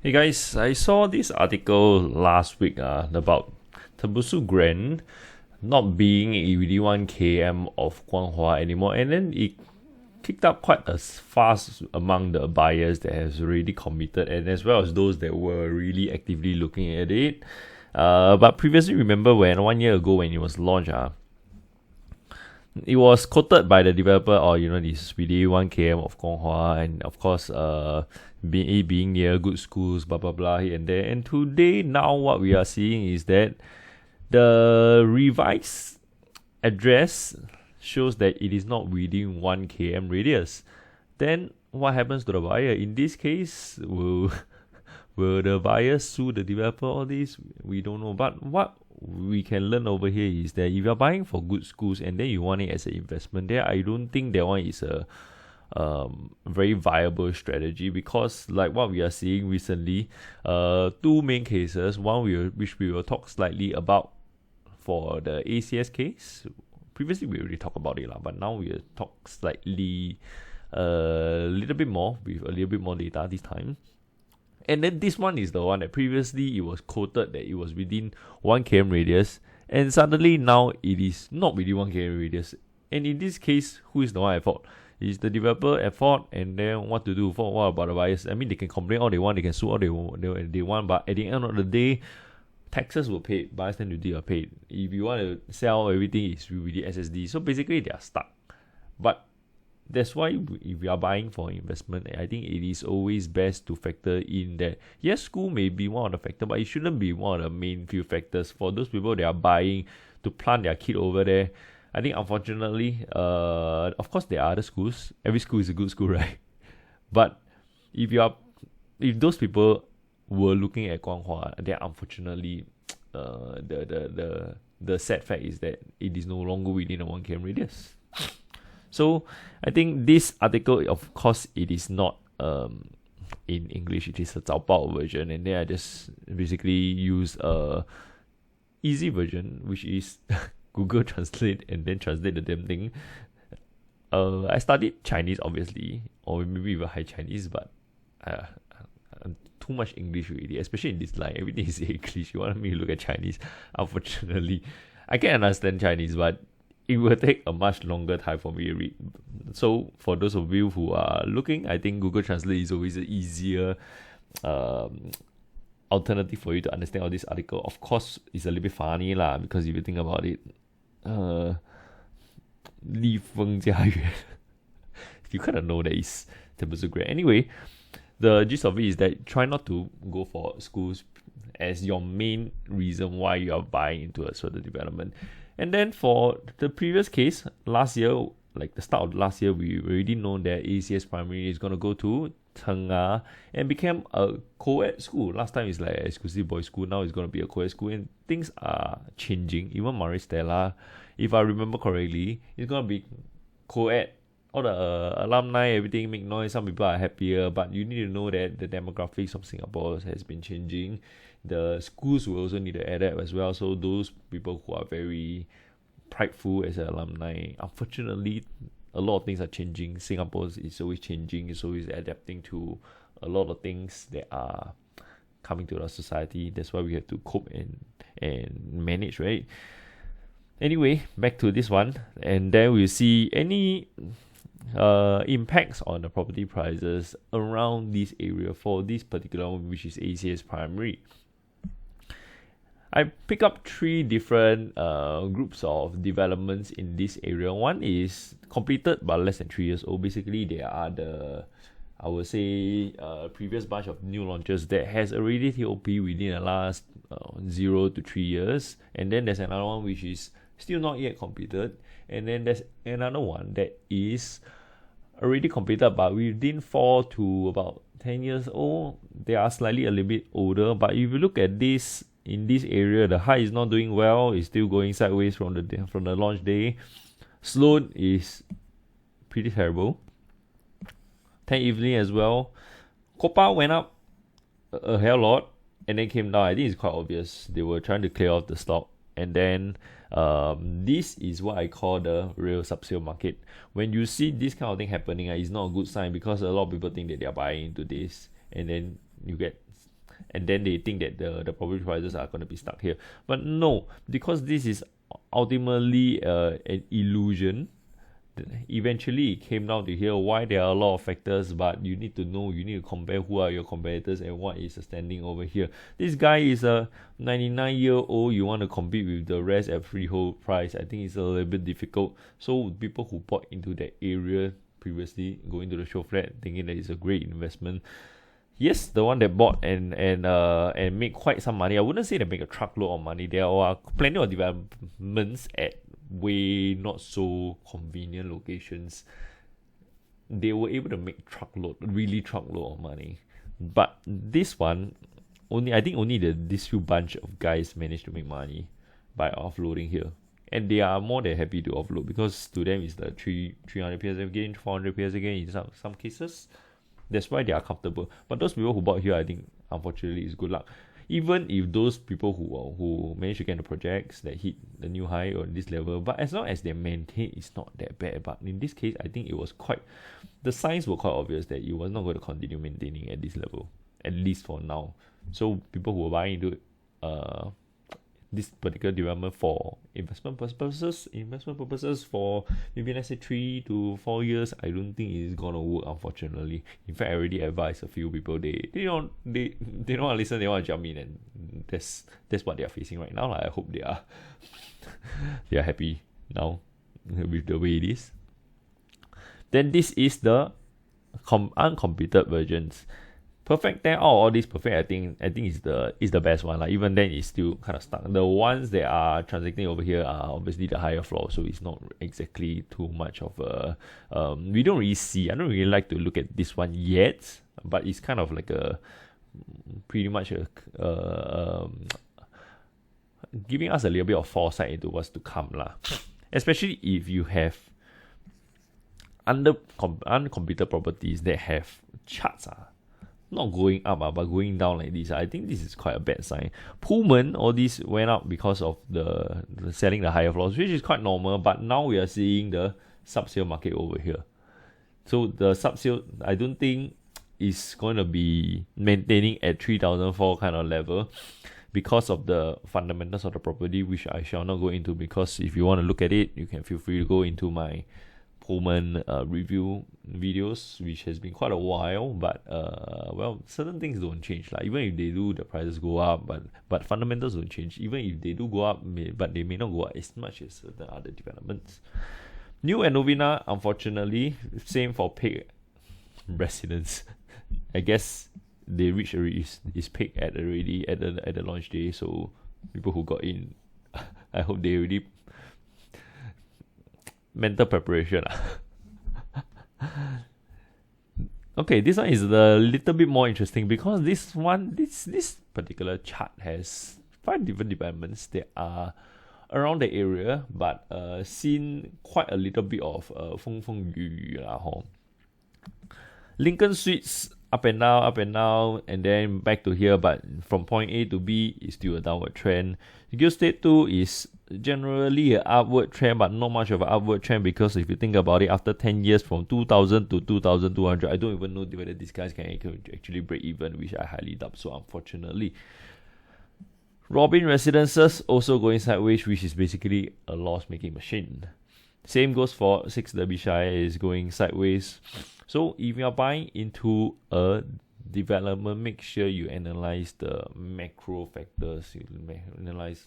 Hey guys, I saw this article last week about Tembusu Grand not being within 1 km of Guanghua anymore, and then it kicked up quite a fast among the buyers that has already committed, and as well as those that were really actively looking at it. But previously, remember when 1 year ago when it was launched, it was quoted by the developer, or this within 1 km of Guanghua, and of course, being near good schools, blah blah blah here and there. And today, now what we are seeing is that the revised address shows that it is not within 1 km radius. Then what happens to the buyer? In this case, will the buyer sue the developer? All this we don't know. But what we can learn over here is that if you're buying for good schools and then you want it as an investment, there I don't think that one is a very viable strategy, because like what we are seeing recently, two main cases. One which we will talk slightly about for the ACS case. Previously we already talked about it but now we will talk slightly a little bit more with a little bit more data this time. And then this one is the one that previously it was quoted that it was within 1 km radius, and suddenly now it is not within 1 km radius. And in this case, who is the one at fault? Is the developer at fault? And then what to do? What about the buyers? I mean, they can complain all they want, they can sue all they want, but at the end of the day, taxes were paid, buyer's stamp duty are paid. If you want to sell, everything is with the SSD. So basically, they are stuck. But that's why if you are buying for investment, I think it is always best to factor in that, yes, school may be one of the factors, but it shouldn't be one of the main few factors. For those people that are buying to plant their kid over there, I think unfortunately, of course there are other schools. Every school is a good school, right? But if those people were looking at Guanghua, then unfortunately, the sad fact is that it is no longer within a 1 km radius. So I think this article, of course, it is not in English. It is a 早报 version, and then I just basically use a easy version, which is Google Translate, and then translate the damn thing. I studied Chinese, obviously, or maybe even high Chinese, but I'm too much English already, especially in this line. Everything is English. You want me to look at Chinese? Unfortunately, I can understand Chinese, but it will take a much longer time for me to read. So for those of you who are looking, I think Google Translate is always an easier alternative for you to understand all this article. Of course, it's a little bit funny because if you think about it, 立丰家园 you kind of know that it's Tembusu Grand. Anyway, the gist of it is that try not to go for schools as your main reason why you are buying into a certain development. And then for the previous case, last year, like the start of last year, we already know that ACS Primary is going to go to Tengah and become a co-ed school. Last time it's like an exclusive boys school. Now it's going to be a co-ed school, and things are changing. Even Maris Stella, if I remember correctly, it's going to be co-ed. All the alumni, everything make noise. Some people are happier, but you need to know that the demographics of Singapore has been changing. The schools will also need to adapt as well. So those people who are very prideful as an alumni, unfortunately, a lot of things are changing. Singapore is always changing. It's always adapting to a lot of things that are coming to our society. That's why we have to cope and manage, right? Anyway, back to this one, and then we'll see any impacts on the property prices around this area for this particular one, which is ACS Primary. I pick up three different groups of developments in this area. One is completed but less than 3 years old. Basically, they are I would say, previous bunch of new launches that has already TOP within the last 0 to 3 years. And then there's another one which is still not yet completed. And then there's another one that is already completed but within 4 to about 10 years old. They are slightly a little bit older. But if you look at this, in this area, the high is not doing well. It's still going sideways from the launch day. Sloan is pretty terrible. 10 evening as well. Copa went up a hell lot and then came down. I think it's quite obvious. They were trying to clear off the stock. And then this is what I call the real subsale market. When you see this kind of thing happening, it's not a good sign, because a lot of people think that they are buying into this, and then you get and then they think that the property prices are going to be stuck here. But no, because this is ultimately an illusion. Eventually it came down to here why there are a lot of factors, but you need to compare who are your competitors and what is standing over here. This guy is a 99-year-old, you want to compete with the rest at freehold price. I think it's a little bit difficult. So people who bought into that area previously, going to the show flat thinking that it's a great investment, yes, the one that bought and made quite some money. I wouldn't say they make a truckload of money. There are plenty of developments at way not so convenient locations. They were able to make truckload of money. But this one, I think only this few bunch of guys managed to make money by offloading here. And they are more than happy to offload because to them it's the 300 PSF gain, 400 PSF gain in some cases. That's why they are comfortable. But those people who bought here, I think, unfortunately, it's good luck. Even if those people who manage to get the projects that hit the new high or this level, but as long as they maintain, it's not that bad. But in this case, I think the signs were quite obvious that it was not going to continue maintaining at this level, at least for now. So people who are buying into this particular development for investment purposes for maybe let's say 3 to 4 years, I don't think it's gonna work, unfortunately. In fact, I already advised a few people they don't want to listen, they want to jump in, and that's what they are facing right now. I hope they are happy now with the way it is. Then this is the uncompleted versions. Perfect 10 out of all these perfect, I think is the best one. Even then it's still kind of stuck. The ones that are transacting over here are obviously the higher floor, so it's not exactly too much of a we don't really see. I don't really like to look at this one yet, but it's kind of like a pretty much giving us a little bit of foresight into what's to come especially if you have uncompleted properties that have charts not going up but going down like this. I think this is quite a bad sign. Pullman, all these went up because of the selling the higher floors, which is quite normal, but now we are seeing the sub-sale market over here. So the sub-sale, I don't think is going to be maintaining at 3,004 kind of level because of the fundamentals of the property, which I shall not go into, because if you want to look at it, you can feel free to go into my Pullman review videos, which has been quite a while, but certain things don't change. Even if they do, the prices go up, but fundamentals don't change. Even if they do go up, but they may not go up as much as certain other developments. New and Novena, unfortunately, same for peak residents. I guess they reached is peak at the launch day, so people who got in, I hope they already mental preparation. Okay, this one is a little bit more interesting because this particular chart has 5 different developments that are around the area, but seen quite a little bit of 风风雨雨 Lincoln Suites up and down, and then back to here, but from point A to B is still a downward trend. Gill State 2 is generally an upward trend, but not much of an upward trend, because if you think about it, after 10 years from 2,000 to 2,200, I don't even know whether these guys can actually break even, which I highly doubt so, unfortunately. Robin Residences also going sideways, which is basically a loss-making machine. Same goes for 6 Derbyshire, is going sideways. So if you are buying into a development, make sure you analyze the macro factors. You analyze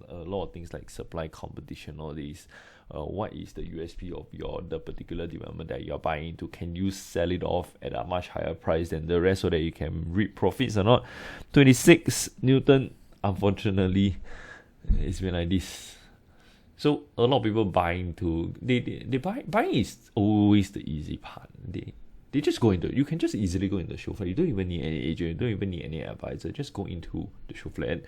a lot of things like supply, competition, all these. What is the USP of the particular development that you are buying into? Can you sell it off at a much higher price than the rest so that you can reap profits or not? 26 Newton, unfortunately, it's been like this. So a lot of people buying to buying is always the easy part. They just go into, you can just easily go into the show flat. You don't even need any agent, you don't even need any advisor. Just go into the show flat,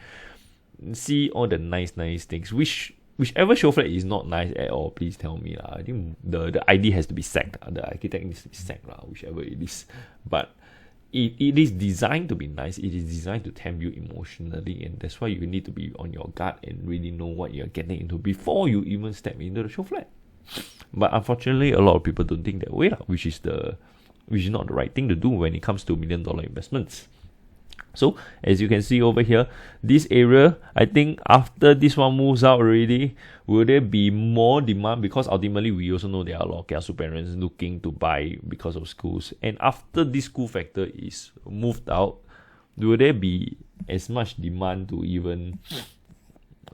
see all the nice things. Whichever show flat is not nice at all, please tell me. I think the ID has to be sacked. The architect needs to be sacked, whichever it is. But it is designed to be nice. It is designed to tempt you emotionally, and that's why you need to be on your guard and really know what you're getting into before you even step into the show flat. But unfortunately, a lot of people don't think that way, which is not the right thing to do when it comes to $1 million investments. So as you can see over here, this area, I think after this one moves out already, will there be more demand? Because ultimately we also know there are a lot of kiasu parents looking to buy because of schools. And after this school factor is moved out, will there be as much demand to even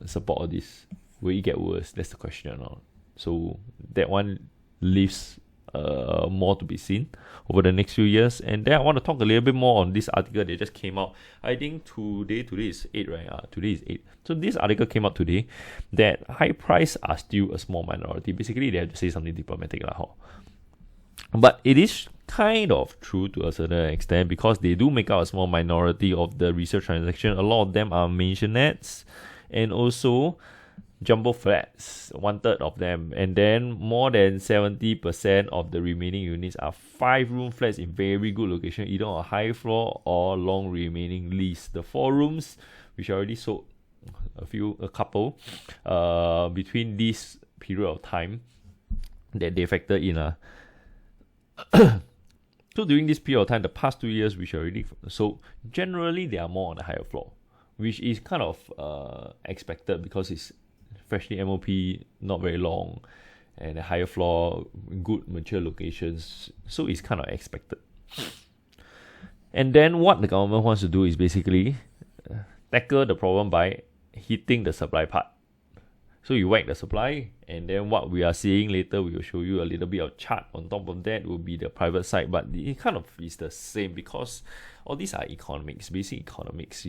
support all this? Will it get worse? That's the question now. So that one leaves more to be seen over the next few years. And then I want to talk a little bit more on this article that just came out. I think today is 8, right? Today is 8. So this article came out today that high price are still a small minority. Basically, they have to say something diplomatic. But it is kind of true to a certain extent because they do make up a small minority of the resale transaction. A lot of them are mansionettes and also jumbo flats, 1/3 of them, and then more than 70% of the remaining units are 5-room flats in very good location, either on a high floor or long remaining lease. The 4 rooms, which I already sold a couple, between this period of time that they factor in. So during this period of time, the past 2 years, which already sold, generally they are more on the higher floor, which is kind of expected because it's freshly MOP, not very long, and a higher floor, good mature locations, so it's kind of expected. And then what the government wants to do is basically tackle the problem by hitting the supply part. So you whack the supply, and then what we are seeing later, we will show you a little bit of chart. On top of that will be the private side, but it kind of is the same because all these are economics, basic economics.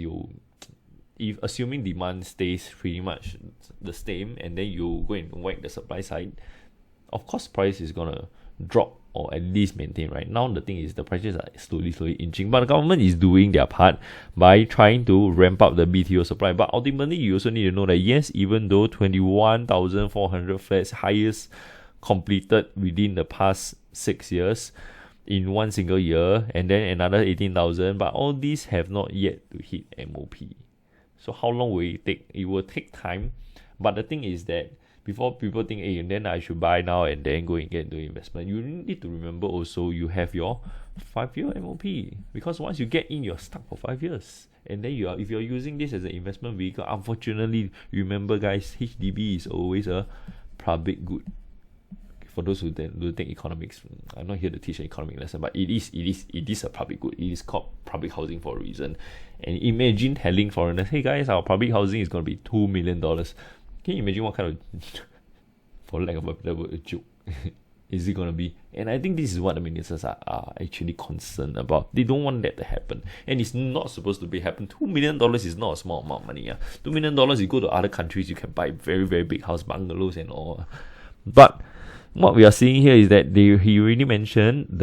If assuming demand stays pretty much the same, and then you go and whack the supply side, of course price is gonna drop or at least maintain. Right now the thing is the prices are slowly inching, but the government is doing their part by trying to ramp up the BTO supply. But ultimately you also need to know that yes, even though 21,400 flats, highest completed within the past 6 years in one single year, and then another 18,000, but all these have not yet to hit MOP. So how long will it take? It will take time. But the thing is that before people think, hey, then I should buy now and then go and get into investment, you need to remember also you have your 5-year MOP. Because once you get in, you're stuck for 5 years. And then if you're using this as an investment vehicle, unfortunately, remember guys, HDB is always a public good. For those who don't take economics, I'm not here to teach an economic lesson, but it is a public good. It is called public housing for a reason. And imagine telling foreigners, hey guys, our public housing is going to be $2 million. Can you imagine what kind of, for lack of a better word, a joke is it going to be? And I think this is what the ministers are actually concerned about. They don't want that to happen. And it's not supposed to be happen. $2 million is not a small amount of money. $2 million, you go to other countries, you can buy very, very big house, bungalows and all. But what we are seeing here is that the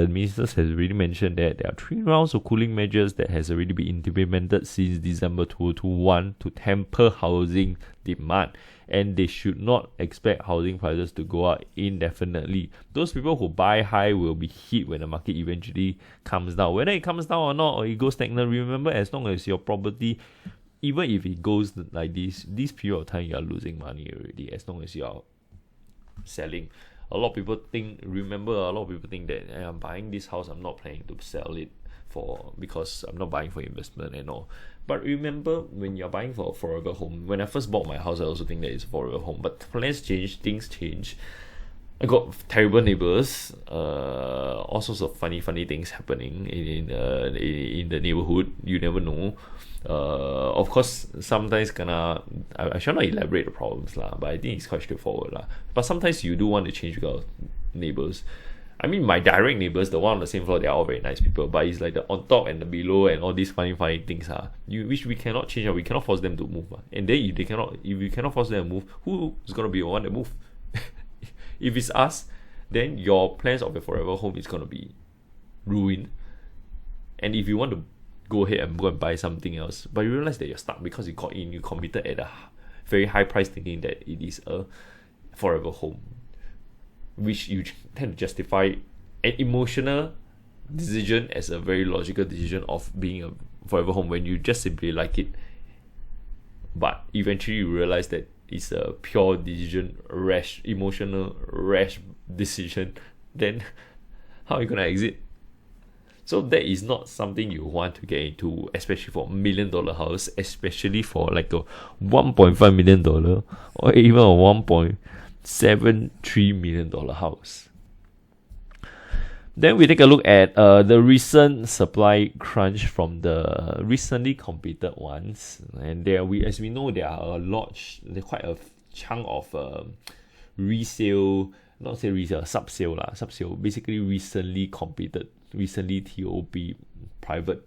ministers has already mentioned that there are 3 rounds of cooling measures that has already been implemented since December 2021 to temper housing demand, and they should not expect housing prices to go up indefinitely. Those people who buy high will be hit when the market eventually comes down. Whether it comes down or not, or it goes stagnant, remember, as long as your property, even if it goes like this period of time, you are losing money already, as long as you are selling. A lot of people think that I'm buying this house, I'm not planning to sell it because I'm not buying for investment and all. But remember, when you're buying for a forever home, when I first bought my house, I also think that it's a forever home. But plans change, things change. I got terrible neighbors, all sorts of funny things happening in the neighborhood. You never know. Of course, sometimes I shall not elaborate the problems but I think it's quite straightforward But sometimes you do want to change your neighbors. I mean, my direct neighbors, the one on the same floor, they're all very nice people. But it's like the on top and the below and all these funny things which we cannot change. We cannot force them to move. And then if you cannot force them to move, who is gonna be the one that move? If it's us, then your plans of your forever home is gonna be ruined. And if you want to go ahead and go and buy something else, but you realize that you're stuck because you committed at a very high price, thinking that it is a forever home, which you tend to justify an emotional decision as a very logical decision of being a forever home when you just simply like it. But eventually you realize that it's a pure decision, emotional rash decision. Then how are you gonna exit? So that is not something you want to get into, especially for $1 million house, especially for like a $1.5 million or even a $1.73 million house. Then we take a look at the recent supply crunch from the recently completed ones, and as we know, there are quite a chunk of resale, not say resale, subsale, basically recently completed, recently TOP private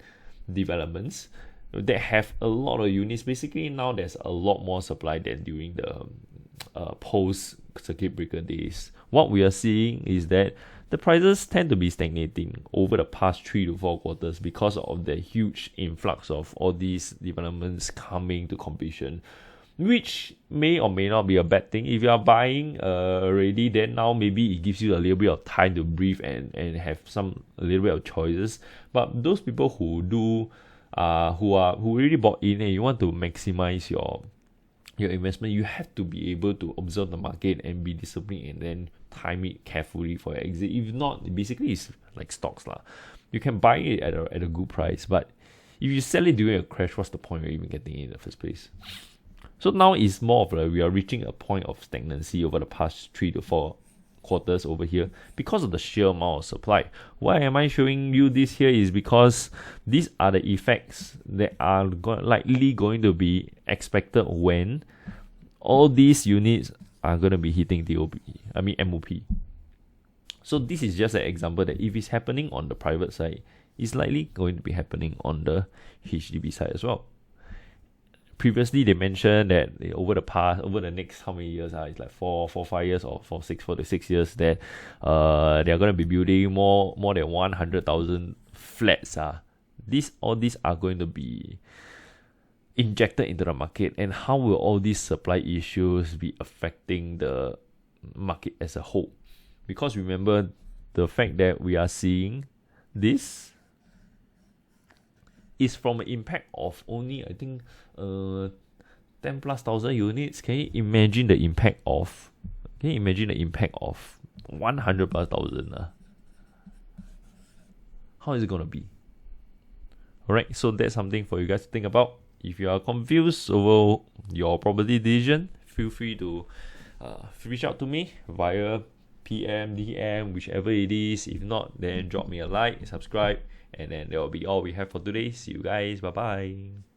developments that have a lot of units. Basically now there's a lot more supply than during the post circuit breaker days. What we are seeing is that the prices tend to be stagnating over the past 3 to 4 quarters because of the huge influx of all these developments coming to completion, which may or may not be a bad thing. If you are buying already, then now maybe it gives you a little bit of time to breathe and have a little bit of choices. But those people who really bought in and you want to maximize your investment, you have to be able to observe the market and be disciplined and then time it carefully for your exit. If not, basically it's like stocks lah. You can buy it at a good price, but if you sell it during a crash, what's the point of even getting it in the first place? So now it's more of we are reaching a point of stagnancy over the past 3 to 4 quarters over here because of the sheer amount of supply. Why am I showing you this here is because these are the effects that are likely going to be expected when all these units are going to be hitting MOP. So this is just an example that if it's happening on the private side, it's likely going to be happening on the HDB side as well. Previously, they mentioned that over the next how many years? It's like 4 to 5 years or 4 to 6 years that they are going to be building more than 100,000 flats. All these are going to be injected into the market, and how will all these supply issues be affecting the market as a whole? Because remember, the fact that we are seeing this is from an impact of only, I think, 10 plus thousand units. Can you imagine the impact of 100 plus thousand? How is it going to be? Alright, so that's something for you guys to think about. If you are confused over your property decision, feel free to reach out to me via PM, DM, whichever it is. If not, then drop me a like, subscribe, and then that will be all we have for today. See you guys. Bye bye.